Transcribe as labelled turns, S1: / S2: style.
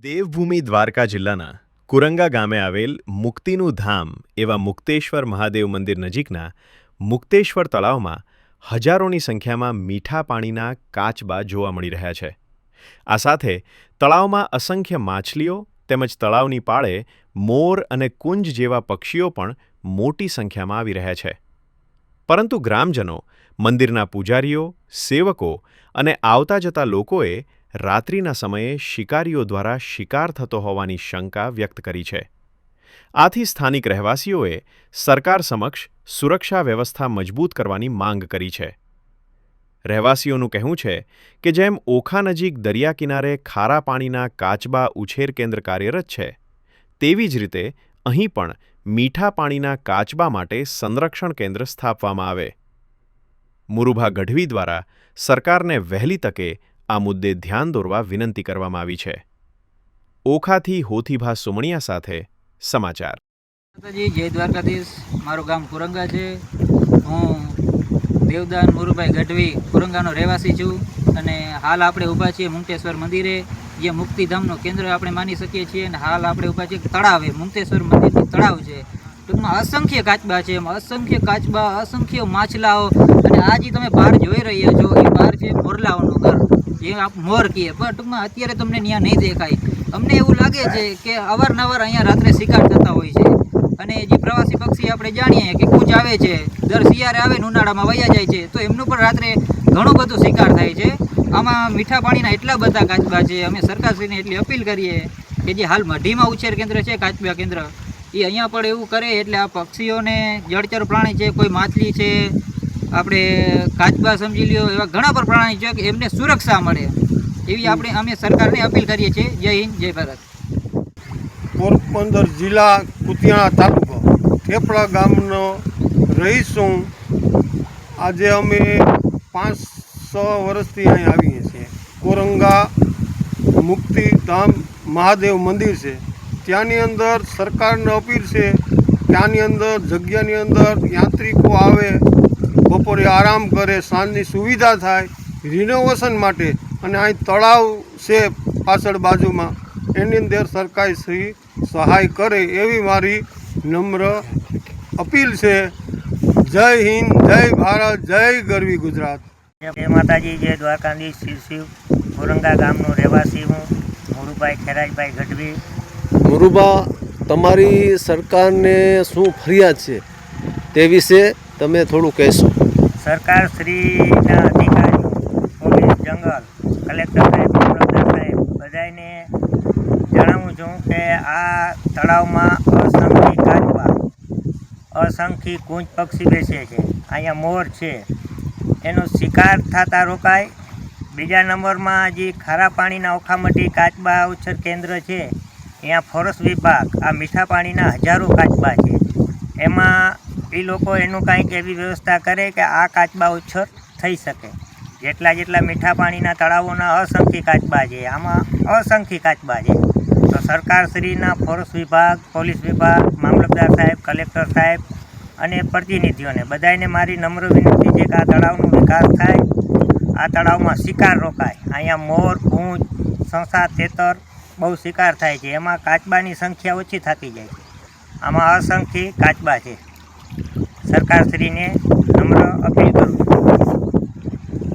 S1: દેવભૂમિ દ્વારકા જિલ્લાના કુરંગા ગામે આવેલ મુક્તિનું ધામ એવા મુક્તેશ્વર મહાદેવ મંદિર નજીકના મુક્તેશ્વર તળાવમાં હજારોની સંખ્યામાં મીઠા પાણીના કાચબા જોવા મળી રહ્યા છે। આ સાથે તળાવમાં અસંખ્ય માછલીઓ તેમજ તળાવની પાળે મોર અને કુંજ જેવા પક્ષીઓ પણ મોટી સંખ્યામાં આવી રહ્યા છે। પરંતુ ગ્રામજનો, મંદિરના પૂજારીઓ, સેવકો અને આવતા જતા લોકોએ રાત્રિના સમયે શિકારીઓ દ્વારા શિકાર થતો હોવાની શંકા વ્યક્ત કરી છે। આથી સ્થાનિક રહેવાસીઓએ સરકાર સમક્ષ સુરક્ષા વ્યવસ્થા મજબૂત કરવાની માંગ કરી છે। રહેવાસીઓનું કહેવું છે કે જેમ ઓખા નજીક દરિયા કિનારે ખારા પાણીના કાચબા ઉછેર કેન્દ્ર કાર્યરત છે, તેવી જ રીતે અહીં પણ મીઠા પાણીના કાચબા માટે સંરક્ષણ કેન્દ્ર સ્થાપવામાં આવે। મુરુભા ગઢવી દ્વારા સરકારને વહેલી તકે આ મુદ્દે ધ્યાન દોરવા વિનંતી કરવામાં આવી છે। ઓખાથી હોથીભા સુમણિયા સાથે સમાચાર।
S2: જય દ્વારકાધીશ। મારું ગામ કુરંગા છે। હું દેવદાન મુરુભાઈ ગઢવી કુરંગાનો રહેવાસી છું અને હાલ આપણે ઊભા છીએ મુક્તેશ્વર મંદિરે, જે મુક્તિધામનું કેન્દ્ર આપણે માની શકીએ છીએ। અને હાલ આપણે ઊભા છીએ તળાવે, મુક્તેશ્વર મંદિરનું તળાવ છે। ટૂંકમાં અસંખ્ય કાચબા છે, અસંખ્ય કાચબા, અસંખ્ય માછલાઓ। અને આ જે તમે બહાર જોઈ રહ્યા છો એ બહાર છે મોરલાઓનું ઘર, જે મોર કહીએ, પણ ટૂંકમાં અત્યારે તમને ત્યાં નહીં દેખાય। અમને એવું લાગે છે કે અવારનવાર અહીંયા રાત્રે શિકાર થતા હોય છે। અને જે પ્રવાસી પક્ષી આપણે જાણીએ કે કૂચ આવે છે, દર શિયાળે આવે ને ઉનાળામાં વયા જાય છે, તો એમનું પણ રાત્રે ઘણું બધું શિકાર થાય છે। આમાં મીઠા પાણીના એટલા બધા કાચબા છે। અમે સરકારશ્રીને એટલી અપીલ કરીએ કે જે હાલ મઢીમાં ઉછેર કેન્દ્ર છે, કાચબા કેન્દ્ર, એ અહીંયા પણ એવું કરે એટલે આ પક્ષીઓને, જળચર પ્રાણી છે, કોઈ માછલી છે, આપણે કાચબા સમજી લ્યો, એવા ઘણા પણ પ્રાણી છે કે એમને સુરક્ષા મળે એવી અમે સરકારને અપીલ કરીએ છીએ। જય હિન્દ, જય ભારત।
S3: પોરબંદર જિલ્લા કુતિયાણા તાલુકો થેપડા ગામનો રહીશ છું। આજે અમે 5-6 વર્ષથી અહીં આવીએ છીએ। કુરંગા મુક્તિધામ મહાદેવ મંદિર છે, ત્યાંની અંદર સરકારને અપીલ છે, ત્યાંની અંદર જગ્યાની અંદર યાત્રિકો આવે, બપોરે આરામ કરે, સાંજની સુવિધા થાય, રિનોવેશન માટે। અને અહીં તળાવ છે પાછળ બાજુમાં, એની અંદર સરકાર શ્રી સહાય કરે એવી મારી નમ્ર અપીલ છે। જય હિન્દ, જય ભારત, જય ગરવી ગુજરાત।
S4: જય માતાજી, જય દ્વારકાધીશ। શિવ કુરંગા ગામનો રહેવાસી હું મુરુભાઈ ખેરાજભાઈ ગઢવી।
S5: મુરુભા, તમારી સરકારને શું ફરિયાદ છે તે વિશે તમે થોડું કહેશો?
S4: સરકાર શ્રીના અધિકારીઓ, પોલીસ, જંગલ, કલેક્ટર સાહેબ, મામલતદાર સાહેબ, બધાને જણાવું છું કે આ તળાવમાં અસંખ્ય કાચબા, અસંખ્ય કુંજ પક્ષી બેસે છે, અહીંયા મોર છે, એનો શિકાર થતા રોકાય। બીજા નંબરમાં જે ખારા પાણીના ઓખામટી કાચબા ઉછેર કેન્દ્ર છે, ત્યાં ફોરેસ્ટ વિભાગ આ મીઠા પાણીના હજારો કાચબા છે, એમાં એ લોકો એનું કાંઈક એવી વ્યવસ્થા કરે કે આ કાચબા ઉછેર થઈ શકે। જેટલા મીઠા પાણીના તળાવોના અસંખ્ય કાચબા છે, આમાં અસંખ્ય કાચબા છે। તો સરકારશ્રીના ફોરેસ્ટ વિભાગ, પોલીસ વિભાગ, મામલતદાર સાહેબ, કલેક્ટર સાહેબ અને પ્રતિનિધિઓને બધાને મારી નમ્ર વિનંતી છે કે આ તળાવનો વિકાસ થાય, આ તળાવમાં શિકાર રોકાય। અહીંયા મોર, કૂંજ, સંસા, તેતર બહુ શિકાર થાય છે, એમાં કાચબાની સંખ્યા ઓછી થતી જાય છે। આમાં અસંખ્ય કાચબા છે। સરકારશ્રીને નમ્ર